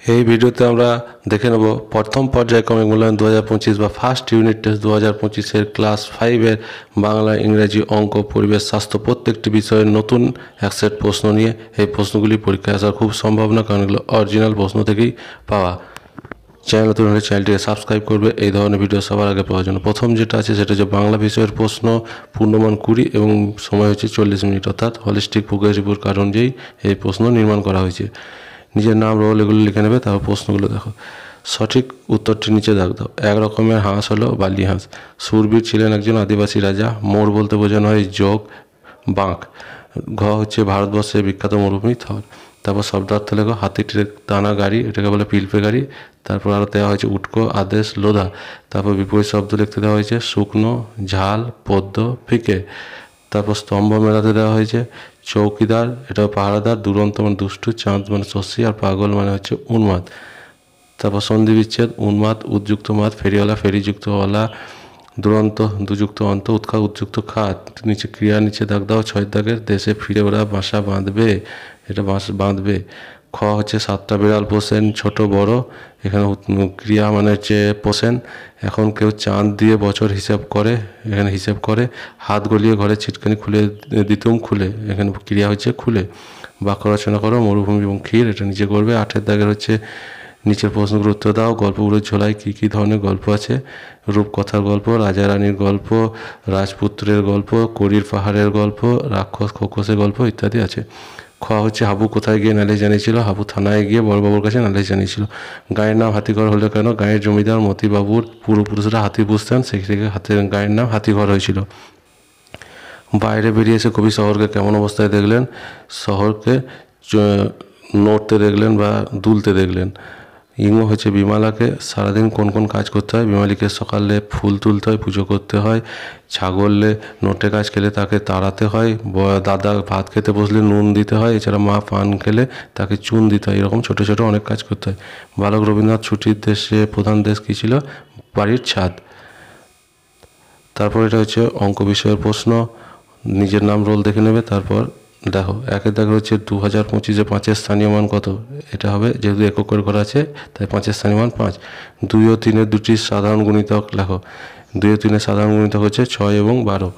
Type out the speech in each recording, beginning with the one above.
এই ভিডিওতে আমরা দেখে নেব প্রথম পর্যায়ক্রমিক মূল্যায়ন 2025 বা ফার্স্ট ইউনিট টেস্ট 2025-এর ক্লাস 5-এর বাংলা, ইংরেজি, অঙ্ক, পরিবেশ, স্বাস্থ্য প্রত্যেকটি বিষয়ের নতুন এক সেট প্রশ্ন নিয়ে। এই প্রশ্নগুলি পরীক্ষায় আসার খুব সম্ভাবনা, কারণ এগুলো অরিজিনাল প্রশ্ন থেকেই পাওয়া। চ্যানেল নতুন হলে চ্যানেলটিকে সাবস্ক্রাইব করবে এই ধরনের ভিডিও সবার আগে পাওয়ার জন্য। প্রথম যেটা আছে সেটা হচ্ছে বাংলা বিষয়ের প্রশ্ন, পূর্ণমান 20 এবং সময় হচ্ছে 40 মিনিট, অর্থাৎ হলিস্টিক প্রোগ্রেসিভ কারণ অনুযায়ী এই প্রশ্ন নির্মাণ করা হয়েছে। নিজের নাম, রোল এগুলো লিখে নেবে। তারপর প্রশ্নগুলো দেখো। সঠিক উত্তরটি নিচে দাগ দাও। এক রকমের হাঁস হলো বালি হাঁস। সুরবীর ছিলেন একজন আদিবাসী রাজা। মোর বলতে বোঝানো হয় যোগ, বাঁক। ঘ হচ্ছে ভারতবর্ষের বিখ্যাত মরুভূমি থর। তারপর শব্দার্থ লেখো। হাতিটির টানা গাড়ি, এটাকে বলে পিলপে গাড়ি। তারপর আরও দেওয়া হয়েছে উটকো, আদেশ, লোধা। তারপর বিপরীত শব্দ লিখতে দেওয়া হয়েছে শুকনো, ঝাল, পদ্য, ফিকে। তারপর স্তম্ভ মেলাতে দেওয়া হয়েছে চৌকিদার, এটা পাহারাদার, দুরন্ত মানে দুষ্টু, চাঁদ মানে শশী, আর পাগল মানে হচ্ছে উন্মাদ। তারপর সন্ধি বিচ্ছেদ, উন্মাদ উদ্যুক্ত মাদ, ফেরিওয়ালা ফেরিযুক্ত ওয়ালা, দুরন্ত দুযুক্ত অন্ত, উৎখা উদ্যুক্ত খাত। নিচে ক্রিয়া নিচে দাগ দাও 6 দাগের। দেশে ফিরে ওরা বাসা বাঁধবে, এটা বাঁধবে। খ হচ্ছে 7টা বিড়াল পোষেন, ছোট বড়। এখানে ক্রিয়া মানে হচ্ছে পোষেন। এখন কেউ চাঁদ দিয়ে বছর হিসাব করে, এখানে হিসাব করে। হাত গলিয়ে ঘরে ছিটকানি খুলে দিতুম খুলে, এখানে ক্রিয়া হচ্ছে খুলে। বাক্য রচনা করো মরুভূমি এবং ক্ষীর, এটা নিচে করবে। 8 দাগের হচ্ছে নিচের প্রশ্নগুলোর উত্তর দাও। গল্পগুলোর ঝোলায় কী কী ধরনের গল্প আছে? রূপকথার গল্প, রাজা রানীর গল্প, রাজপুত্রের গল্প, করির পাহাড়ের গল্প, রাক্ষস খোকসের গল্প ইত্যাদি আছে। খ হচ্ছে হাবু কোথায় গিয়ে নালিশ জানিয়েছিল? হাবু থানায় গিয়ে বড়বাবুর কাছে নালিশ জানিয়েছিল। গায়ের নাম হাতিঘর হলো কেন? গায়ের জমিদার মতিবাবুর পূর্বপুরুষরা হাতি পুষতেন, সেই থেকে হাতের গায়ের নাম হাতিঘর হয়েছিল। বাইরে বেরিয়ে এসে কবি শহরকে কেমন অবস্থায় দেখলেন? শহরকে নড়তে দেখলেন বা দুলতে দেখলেন। ইঙ্গ হচ্ছে বিমালাকে। সারাদিন কোন কোন কাজ করতে হয়? বিমালিকে সকালে ফুল তুলতে হয়, পুজো করতে হয়। ছাগলে নোটে কাজ খেলে তাকে তাড়াতে হয়। দাদা ভাত খেতে বসলে নুন দিতে হয়। এছাড়া মা পান খেলে তাকে চুন দিতে হয়। এরকম ছোটো ছোটো অনেক কাজ করতে হয়। বালক রবীন্দ্রনাথ ছুটির দেশে প্রধান দেশ কী ছিল? বাড়ির ছাদ। তারপর এটা হচ্ছে অঙ্ক বিষয়ের প্রশ্ন। নিজের নাম, রোল দেখে নেবে। তারপর দেখো 1 দাগে হচ্ছে 2025-এ 5-এর স্থানীয় মান কত? এটা হবে, যেহেতু একক করে করা আছে তাই 5-এর স্থানীয় মান 5। 2 ও 3-এর দুটি সাধারণ গুণিতক লেখো। 2 ও 3-এর সাধারণ গুণিতক হচ্ছে 6 এবং 12।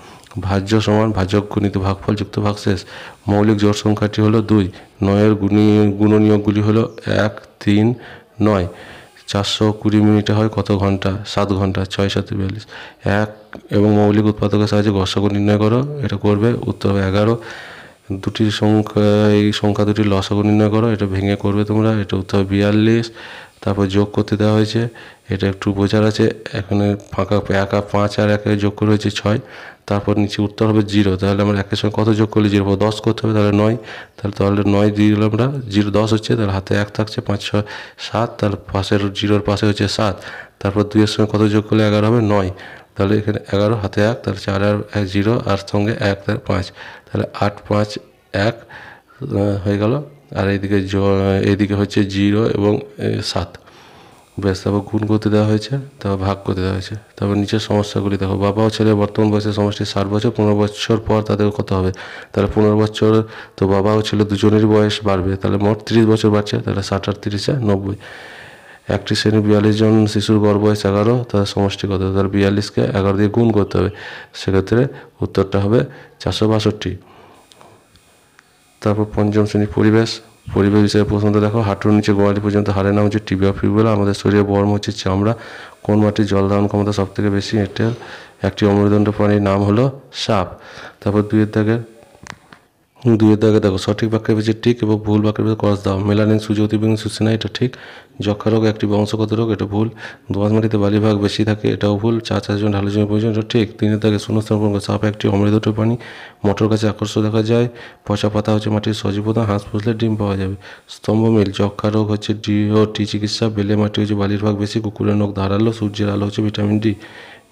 ভাজ্য সমান ভাজক গুণিত ভাগফল যুক্ত ভাগশেষ। মৌলিক জোড় সংখ্যাটি হলো 2। 9-এর গুণনীয়কগুলি হলো 1, 3, 9। 420 মিনিটে হয় কত ঘন্টা? 7 ঘন্টা। 6 7 42। 1 এবং মৌলিক উৎপাদকের সাহায্যে গসাগু নির্ণয় করো, এটা করবে। উত্তর হবে 11। দুটি সংখ্যা, এই সংখ্যা দুটির লসাগু নির্ণয় করো, এটা ভেঙে করবে তোমরা। এটা উত্তর হবে 42। তারপর যোগ করতে দেওয়া হয়েছে, এটা একটু বোঝার আছে। এখানে ফাঁকা 1 আর 5 আর 1 যোগ করে হয়েছে 6। তারপর নিচে উত্তর হবে 0। তাহলে আমরা 1-এর সঙ্গে কত যোগ করলে 0 10 করতে হবে, তাহলে 9। তাহলে 9 দিয়ে দিলাম আমরা, 0 10 হচ্ছে, তাহলে হাতে 1 থাকছে, 5 6 7, তার পাশের 0-র পাশে হচ্ছে 7। তারপর 2-এর সঙ্গে কত যোগ করলে 11 হবে? 9। তাহলে এখানে 11 হাতে 1, তাহলে 4 আর 0 আর সঙ্গে 1, তাহলে 5। তাহলে 8 5 1 হয়ে গেল। আর এইদিকে হচ্ছে 0 এবং 7। বেশ, তারপর গুণ করতে দেওয়া হয়েছে, তারপর ভাগ করতে দেওয়া হয়েছে। তারপর নিচের সমস্যাগুলি দেখো। বাবা ও ছেলে বর্তমান বয়সের সমষ্টি 60 বছর। 15 বছর পর তাদের কত হবে? তাহলে 15 বছর তো বাবা ও ছেলে দুজনেরই বয়স বাড়বে, তাহলে মোট 30 বছর বাড়ছে। তাহলে 60 আর 30 90। একটি শ্রেণী 42 জন শিশুর গড় বয়স 11, তাদের সমষ্টি কত? তাহলে 42-কে 11 দিয়ে গুণ করতে হবে, সেক্ষেত্রে উত্তরটা হবে 462। তারপর পঞ্চম শ্রেণী পরিবেশ বিষয়ে প্রশ্নটা দেখো। হাঁটুর নিচে গোড়ালি পর্যন্ত হাড়ের নাম হচ্ছে টিবিয়া ফিবুলা। আমাদের শরীরে বর্ম হচ্ছে চামড়া। কোন মাটির জল ধারণ ক্ষমতা সব থেকে বেশি? এঁটেল। একটি অমেরুদণ্ড প্রাণীর নাম হলো সাপ। তারপর 2-এর দাগে দেখো। সঠিক বাক্যের পেছনে টিক এবং ভুল বাক্যের পেছনে ক্রস দাও। মেলানিন সূর্য অতিবেগুনি সূচনা, এটা ঠিক। যক্ষা রোগ একটি বংশগত রোগ, এটা ভুল। দোআঁশ মাটিতে বালি ভাগ বেশি থাকে, এটাও ভুল। 4 জন ঢালু জমি প্রয়োজন, এটা ঠিক। 3-এর দাগে শূন্যস্থান পূরণ করো। সাপ একটি অমেরুদণ্ড প্রাণী। মোটর গাছে আকর্ষণ দেখা যায়। পচা পাতা হচ্ছে মাটির সজীব উপাদান। হাঁস পুষলে ডিম পাওয়া যাবে। স্তম্ভ মিল। যক্ষা রোগ হচ্ছে DOT চিকিৎসা। বেলে মাটি হচ্ছে বালির ভাগ বেশি। কুকুরের নখ ধারালো। সূর্যের আলো হচ্ছে ভিটামিন D।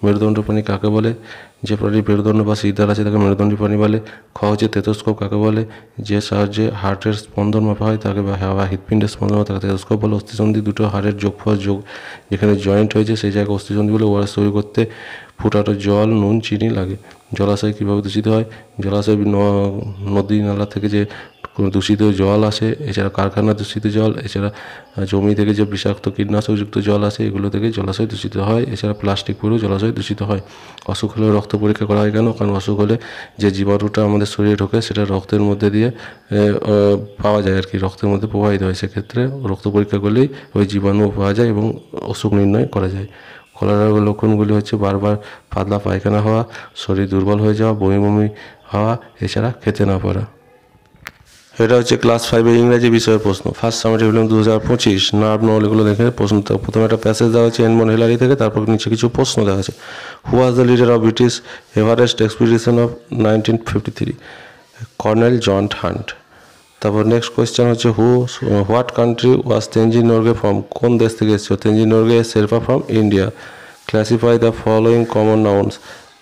মেরুদণ্ড প্রাণী কাকে বলে? যে প্রাণীর মেরুদণ্ড বা শিরদাঁড় আছে তাকে মেরুদণ্ডী প্রাণী বলে। খ হচ্ছে টেথোস্কোপ কাকে বলে? যে সাহায্যে হার্টের স্পন্দন মাপা হয় তাকে, বা হৃৎপিণ্ডের স্পন্দন তাকে টেথোস্কোপ বলে। অস্থিসন্ধি দুটো হাড়ের যোগফল, যেখানে জয়েন্ট হয়েছে সেই জায়গায় অস্থিসন্ধি বলে। ওআরএস তৈরি করতে ফুটানো জল, নুন, চিনি লাগে। জলাশয় কীভাবে দূষিত হয়? জলাশয় নদী নালা থেকে যে কোনো দূষিত জল আসে, এছাড়া কারখানার দূষিত জল, এছাড়া জমি থেকে যে বিষাক্ত কীটনাশকযুক্ত জল আসে এগুলো থেকে জলাশয় দূষিত হয়, এছাড়া প্লাস্টিক পুরো জলাশয় দূষিত হয়। অসুখ হলে রক্ত পরীক্ষা করা হয় কেন? কারণ অসুখ হলে যে জীবাণুটা আমাদের শরীরে ঢোকে সেটা রক্তের মধ্যে দিয়ে পাওয়া যায় আর কি, রক্তের মধ্যে প্রবাহিত হয়, সেক্ষেত্রে রক্ত পরীক্ষা করলেই ওই জীবাণু পাওয়া যায় এবং অসুখ নির্ণয় করা যায়। কলেরার লক্ষণগুলি হচ্ছে বারবার পাতলা পায়খানা হওয়া, শরীর দুর্বল হয়ে যাওয়া, বমি বমি হওয়া, এছাড়া খেতে না পারা। এটা হচ্ছে ক্লাস 5-এর ইংরেজি বিষয়ের প্রশ্ন। ফার্স্ট সামেটিভ এক্সাম 2025 নার্ভ নলেজগুলো দেখে প্রশ্ন। প্রথমে একটা প্যাসেজ দেওয়া হচ্ছে এডমন্ড হিলারি থেকে, তারপর নিচে কিছু প্রশ্ন দেওয়া আছে। Who was the leader of British Everest expedition of 1953? Colonel John Hunt. তারপর নেক্সট কোয়েশ্চেন হচ্ছে what country was Tenzing Norgay from? কোন দেশ থেকে এসেছিল Tenzing Norgay? Sherpa from India. Classify the following common nouns.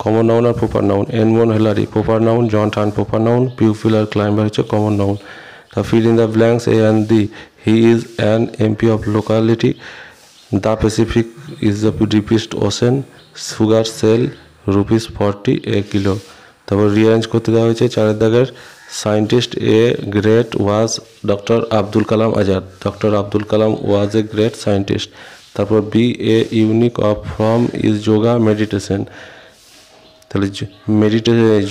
Common noun আর proper noun. Edmund Hillary proper noun, John Hunt proper noun, pupil আর climber হচ্ছে common noun. তা fill in the blanks A and D. He is an MP of locality. The Pacific is the deepest ocean. Sugar sell ₹40 a kilo। তারপর rearrange করতে দেওয়া হয়েছে 4 দাগের। Scientist a great was doctor Abdul Kalam Azad. Doctor Abdul Kalam was a great scientist. তারপর B a unique of from is yoga meditation. তাহলে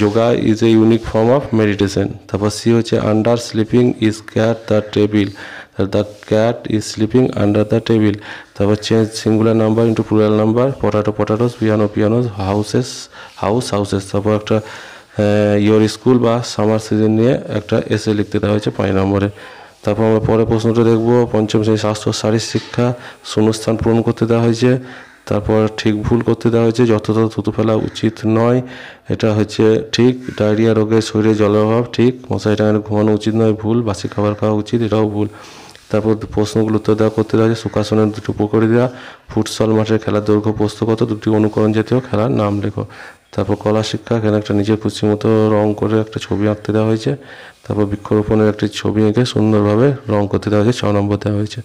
yoga is a unique form of meditation. তারপর C হচ্ছে under sleeping is cat the table. The cat is sleeping under the table. তারপর change singular number into plural number. Potatoes, piano pianos, houses. তারপর একটা your school বা summer season নিয়ে একটা এসে লিখতে দেওয়া হয়েছে 5 নম্বরে। তারপর আমরা পরের প্রশ্নটা দেখবো। পঞ্চম শ্রেণী স্বাস্থ্য শারীর শিক্ষা শূন্যস্থান পূরণ করতে দেওয়া হয়েছে। তারপর ঠিক ভুল করতে দেওয়া হয়েছে। যথাযথ থুতু ফেলা উচিত নয়, এটা হচ্ছে ঠিক। ডায়রিয়া রোগে শরীরে জলের অভাব ঠিক। মশারি টাঙানো ঘুমানো উচিত নয় ভুল। বাসি খাবার খাওয়া উচিত, এটাও ভুল। তারপর প্রশ্নগুলো উত্তর দেওয়া করতে দেওয়া হয়েছে। সুখাসনের 2টি উপকরি দেওয়া। ফুটসল মাঠের খেলার দৈর্ঘ্য প্রস্থ কত? 2টি অনুকরণ জাতীয় খেলার নাম লেখো। তারপর কলা শিক্ষা, এখানে একটা নিজের খুশি মতো রং করে একটা ছবি আঁকতে দেওয়া হয়েছে। তারপর বৃক্ষরোপণের একটি ছবি এঁকে সুন্দরভাবে রং করতে দেওয়া হয়েছে, 6 নম্বর দেওয়া হয়েছে।